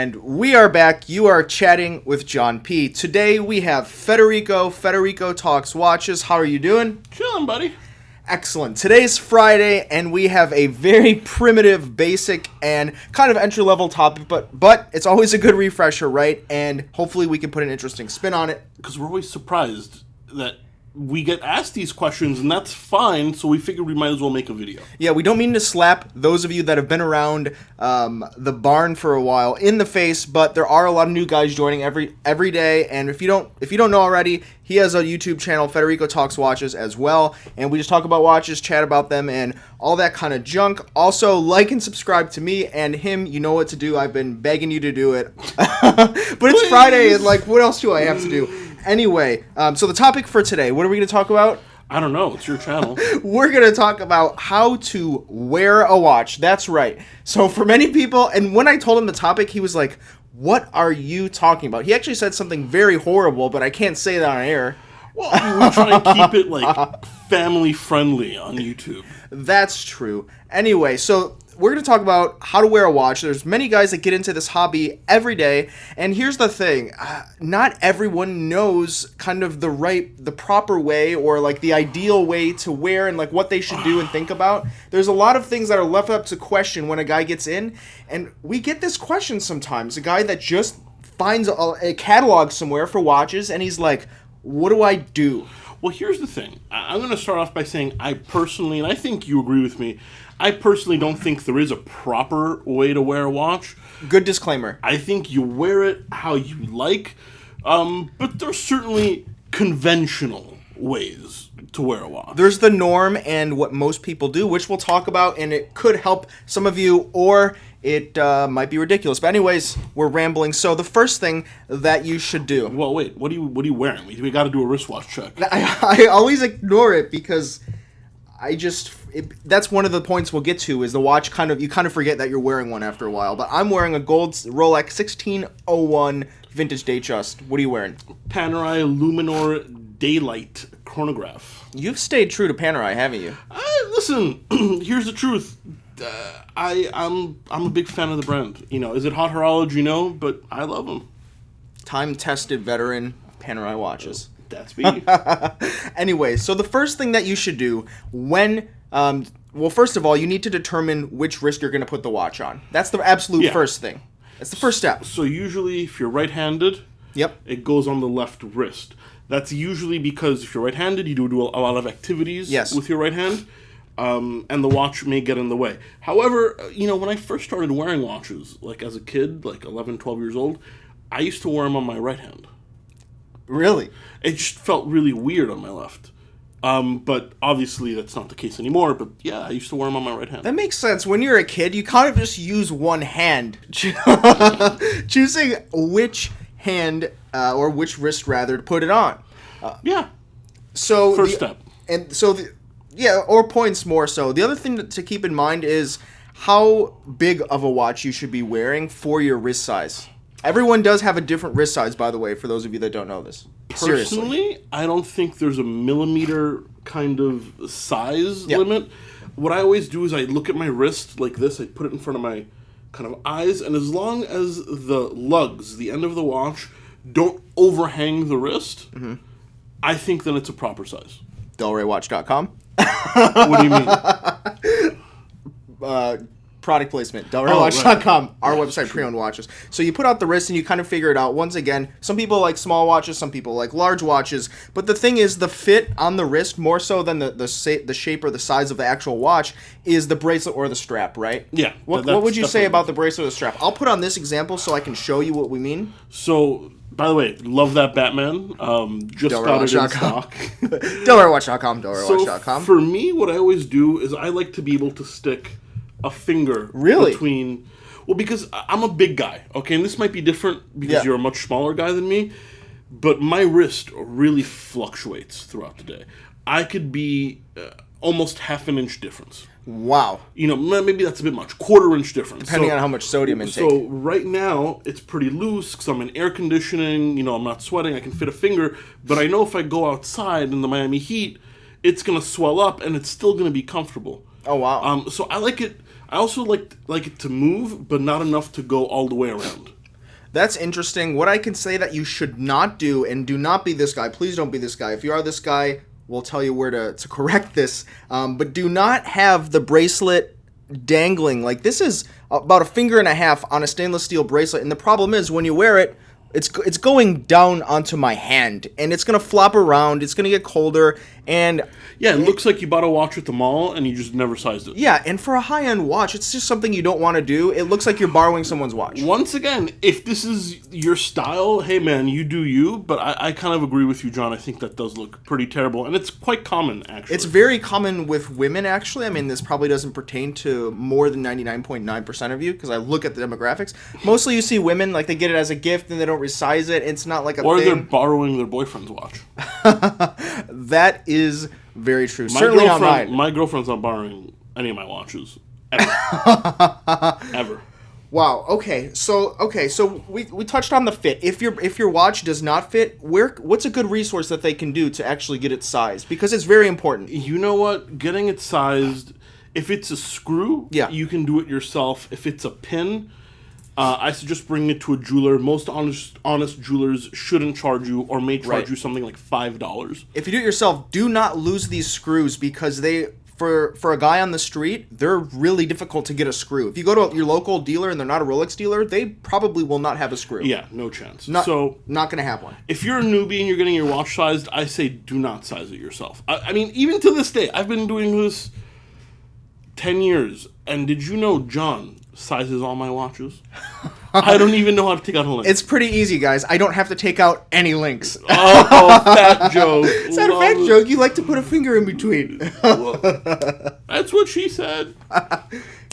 And we are back. You are chatting with John P. Today we have Federico Talks Watches. How are you doing? Chilling, buddy. Excellent. Today's Friday, and we have a very primitive, basic, and kind of entry-level topic, but it's always a good refresher, right? And hopefully we can put an interesting spin on it. Because we're always surprised that we get asked these questions, and that's fine, so we figured we might as well make a video. Yeah, we don't mean to slap those of you that have been around the barn for a while in the face, but there are a lot of new guys joining every day, and if you don't know already, he has a YouTube channel, Federico Talks Watches, as well, and we just talk about watches, chat about them, and all that kind of junk. Also, like and subscribe to me and him. You know what to do. I've been begging you to do it. But it's Friday, and what else do I have to do? Anyway, so the topic for today, what are we going to talk about? I don't know. It's your channel. We're going to talk about how to wear a watch. That's right. So for many people, and when I told him the topic, he was like, what are you talking about? He actually said something very horrible, but I can't say that on air. Well, we try and keep it, family-friendly on YouTube. That's true. Anyway, so we're going to talk about how to wear a watch. There's many guys that get into this hobby every day, and here's the thing. Not everyone knows kind of the proper way or the ideal way to wear and what they should do and think about. There's a lot of things that are left up to question when a guy gets in, and we get this question sometimes. A guy that just finds a catalog somewhere for watches, and he's like, what do I do? Well, here's the thing. I'm going to start off by saying I personally, and I think you agree with me, I personally don't think there is a proper way to wear a watch. Good disclaimer. I think you wear it how you like, but there's certainly conventional ways to wear a watch. There's the norm and what most people do, which we'll talk about, and it could help some of you, or it might be ridiculous. But anyways, we're rambling. So the first thing that you should do. Well, wait. What are you wearing? We got to do a wristwatch check. I always ignore it because that's one of the points we'll get to is the watch you kind of forget that you're wearing one after a while. But I'm wearing a gold Rolex 1601 vintage Datejust. What are you wearing? Panerai Luminor Daylight chronograph. You've stayed true to Panerai, haven't you? Listen, here's the truth. I'm a big fan of the brand. Is it hot horology? No, but I love them. Time-tested veteran Panerai watches. That's me. Anyway, so the first thing that you should do when, first of all, you need to determine which wrist you're going to put the watch on. That's the absolute first thing. That's the first step. So usually, if you're right-handed, it goes on the left wrist. That's usually because if you're right-handed, you do a lot of activities with your right hand, and the watch may get in the way. However, when I first started wearing watches, as a kid, 11, 12 years old, I used to wear them on my right hand. Really? It just felt really weird on my left. But obviously that's not the case anymore. But yeah, I used to wear them on my right hand. That makes sense. When you're a kid, you kind of just use one hand. Choosing which hand, or which wrist rather, to put it on. So first step. And so, or points more so. The other thing to keep in mind is how big of a watch you should be wearing for your wrist size. Everyone does have a different wrist size, by the way, for those of you that don't know this. Personally, I don't think there's a millimeter kind of size limit. What I always do is I look at my wrist like this. I put it in front of my kind of eyes, and as long as the lugs, the end of the watch, don't overhang the wrist, I think then it's a proper size. DelRayWatch.com. What do you mean? Product placement, DelRayWatch.com, our website, pre-owned watches. So you put out the wrist and you kind of figure it out. Once again, some people like small watches, some people like large watches. But the thing is, the fit on the wrist, more so than the shape or the size of the actual watch, is the bracelet or the strap, right? Yeah. What would you say about the bracelet or the strap? I'll put on this example so I can show you what we mean. So, by the way, love that Batman. Just got it in stock. DelRayWatch.com, DelRayWatch.com. So for me, what I always do is I like to be able to stick a finger between... Well, because I'm a big guy, okay? And this might be different because you're a much smaller guy than me, but my wrist really fluctuates throughout the day. I could be almost half an inch difference. Wow. Maybe that's a bit much. Quarter-inch difference. Depending on how much sodium intake. So right now, it's pretty loose because I'm in air conditioning. I'm not sweating. I can fit a finger. But I know if I go outside in the Miami heat, it's going to swell up and it's still going to be comfortable. Oh, wow. So I like it. I also like it to move, but not enough to go all the way around. That's interesting. What I can say that you should not do, and do not be this guy. Please don't be this guy. If you are this guy, we'll tell you where to correct this. But do not have the bracelet dangling. Like, this is about a finger and a half on a stainless steel bracelet. And the problem is, when you wear it, it's going down onto my hand, and it's going to flop around. It's going to get colder, and... Yeah, it looks like you bought a watch at the mall, and you just never sized it. Yeah, and for a high-end watch, it's just something you don't want to do. It looks like you're borrowing someone's watch. Once again, if this is your style, hey man, you do you, but I kind of agree with you, John. I think that does look pretty terrible, and it's quite common, actually. It's very common with women, actually. I mean, this probably doesn't pertain to more than 99.9% of you, because I look at the demographics. Mostly you see women, like, they get it as a gift, and they don't resize it. It's not like a or thing. They're borrowing their boyfriend's watch. That is very true. Certainly not mine. My girlfriend's not borrowing any of my watches. Ever. Ever. Wow. Okay. So we touched on the fit. If your watch does not fit, what's a good resource that they can do to actually get it sized? Because it's very important. You know what? Getting it sized, if it's a screw, yeah, you can do it yourself. If it's a pin, I suggest bringing it to a jeweler. Most honest jewelers shouldn't charge you, or may charge you something like $5. If you do it yourself, do not lose these screws, because for a guy on the street, they're really difficult to get a screw. If you go to your local dealer and they're not a Rolex dealer, they probably will not have a screw. Yeah, no chance. Not going to have one. If you're a newbie and you're getting your watch sized, I say do not size it yourself. I mean, even to this day, I've been doing this 10 years. And did you know John sizes all my watches? I don't even know how to take out a link. It's pretty easy, guys. I don't have to take out any links. Oh, fat joke. It's not a fat joke. You like to put a finger in between. That's what she said.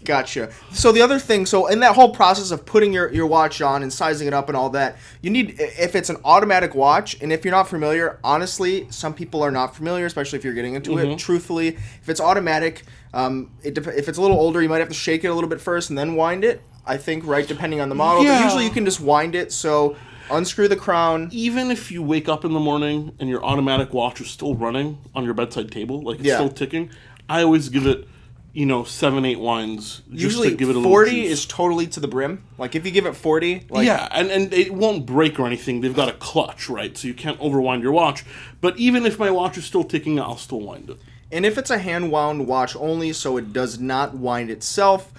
Gotcha. So the other thing, in that whole process of putting your watch on and sizing it up and all that, you need, if it's an automatic watch, and if you're not familiar, honestly, some people are not familiar, especially if you're getting into it. Truthfully, if it's automatic, if it's a little older, you might have to shake it a little bit first and then wind it. I think, right, depending on the model. Yeah. But usually you can just wind it, so unscrew the crown. Even if you wake up in the morning and your automatic watch is still running on your bedside table, like it's still ticking, I always give it, 7-8 winds. Usually to give it a 40 is totally to the brim. Like, if you give it 40... yeah, and it won't break or anything. They've got a clutch, right? So you can't overwind your watch. But even if my watch is still ticking, I'll still wind it. And if it's a hand-wound watch only, so it does not wind itself...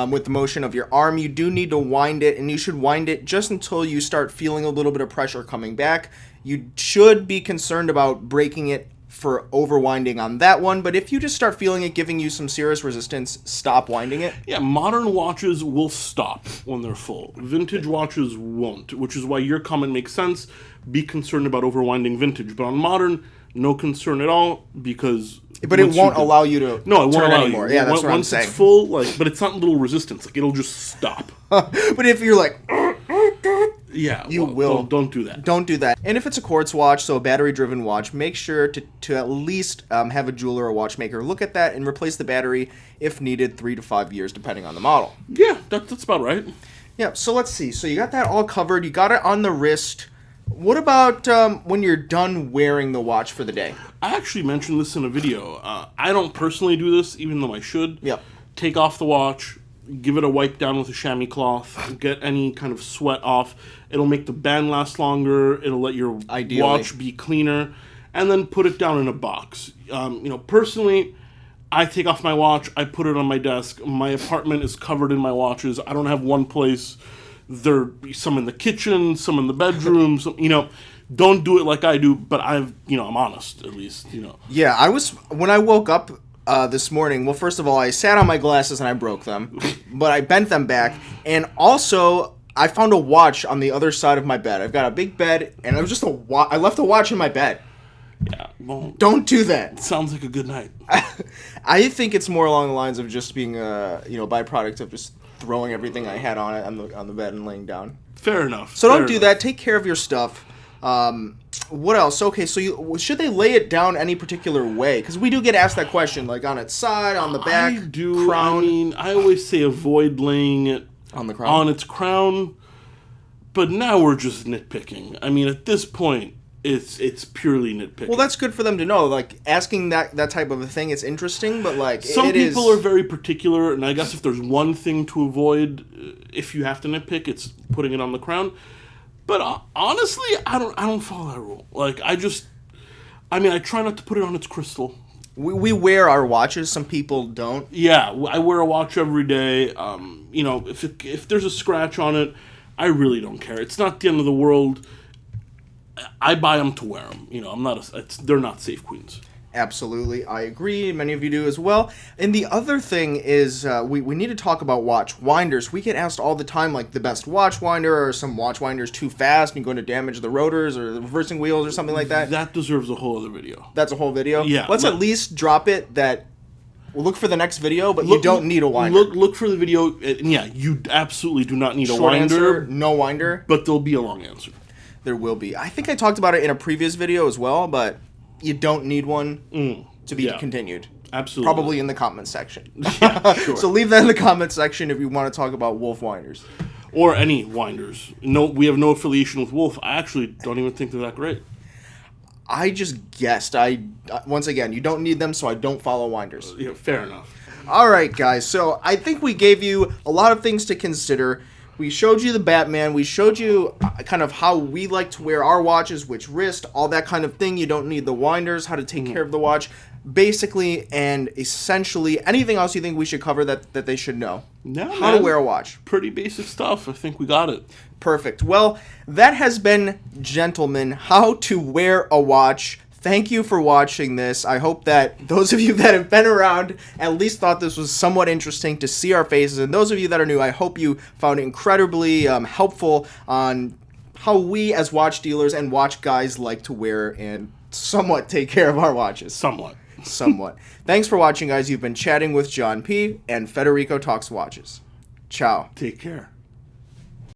with the motion of your arm, you do need to wind it, and you should wind it just until you start feeling a little bit of pressure coming back. You should be concerned about breaking it for overwinding on that one, but if you just start feeling it giving you some serious resistance, stop winding it. Yeah, modern watches will stop when they're full. Vintage watches won't, which is why your comment makes sense. Be concerned about overwinding vintage, but on modern, no concern at all, because... But it won't allow you to No, it won't turn allow anymore. You. Yeah, that's what I'm Once saying. it's full, but it's not little resistance. Like, it'll just stop. But if you're like... Yeah, you will. Don't do that. Don't do that. And if it's a quartz watch, so a battery-driven watch, make sure to at least have a jeweler or watchmaker look at that and replace the battery if needed 3 to 5 years, depending on the model. Yeah, that's about right. Yeah, so let's see. So you got that all covered. You got it on the wrist. What about when you're done wearing the watch for the day? I actually mentioned this in a video. I don't personally do this, even though I should. Yep. Take off the watch, give it a wipe down with a chamois cloth, get any kind of sweat off. It'll make the band last longer. It'll let your watch be cleaner, and then put it down in a box. Personally, I take off my watch. I put it on my desk. My apartment is covered in my watches. I don't have one place. There some in the kitchen, some in the bedroom. Don't do it like I do. But I'm honest at least. Yeah, when I woke up this morning. Well, first of all, I sat on my glasses and I broke them, but I bent them back, and also I found a watch on the other side of my bed. I've got a big bed, and it was just I left a watch in my bed. Yeah, well, don't do that. Sounds like a good night. I think it's more along the lines of just being a byproduct of just throwing everything I had on it on the bed and laying down. Fair enough. So don't do that. Take care of your stuff. What else? Okay, so should they lay it down any particular way? Because we do get asked that question, like on its side, on the back, I do. crown. I mean, I always say avoid laying it on the crown. On its crown. But now we're just nitpicking. I mean, at this point, It's purely nitpicking. Well, that's good for them to know. Like, asking that type of a thing, it's interesting, but, like, some people are very particular, and I guess if there's one thing to avoid, if you have to nitpick, it's putting it on the crown. But honestly, I don't follow that rule. Like, I try not to put it on its crystal. We wear our watches. Some people don't. Yeah, I wear a watch every day. If there's a scratch on it, I really don't care. It's not the end of the world. I buy them to wear them. They're not safe queens. Absolutely, I agree. Many of you do as well. And the other thing is, we need to talk about watch winders. We get asked all the time, like, the best watch winder, or some watch winders too fast and going to damage the rotors or the reversing wheels or something like that. That deserves a whole other video. That's a whole video? Yeah. Let's at least drop it that... We'll look for the next video, but you don't need a winder. Look for the video, and yeah, you absolutely do not need a Short winder. Answer, no winder. But there'll be a long answer. There will be. I think I talked about it in a previous video as well, but you don't need one to be continued. Absolutely. Probably in the comment section. Yeah, sure. So leave that in the comment section if you want to talk about Wolf winders. Or any winders. No, we have no affiliation with Wolf. I actually don't even think they're that great. I just guessed. Once again, you don't need them, so I don't follow winders. Yeah, fair enough. All right, guys. So I think we gave you a lot of things to consider. We showed you the Batman. We showed you kind of how we like to wear our watches, which wrist, all that kind of thing. You don't need the winders, how to take care of the watch, basically and essentially. Anything else you think we should cover that they should know? No, how to wear a watch. Pretty basic stuff. I think we got it. Perfect. Well, that has been, gentlemen, how to wear a watch. Thank you for watching this. I hope that those of you that have been around at least thought this was somewhat interesting to see our faces. And those of you that are new, I hope you found it incredibly helpful on how we as watch dealers and watch guys like to wear and somewhat take care of our watches. Somewhat. Thanks for watching, guys. You've been chatting with John P. and Federico Talks Watches. Ciao. Take care.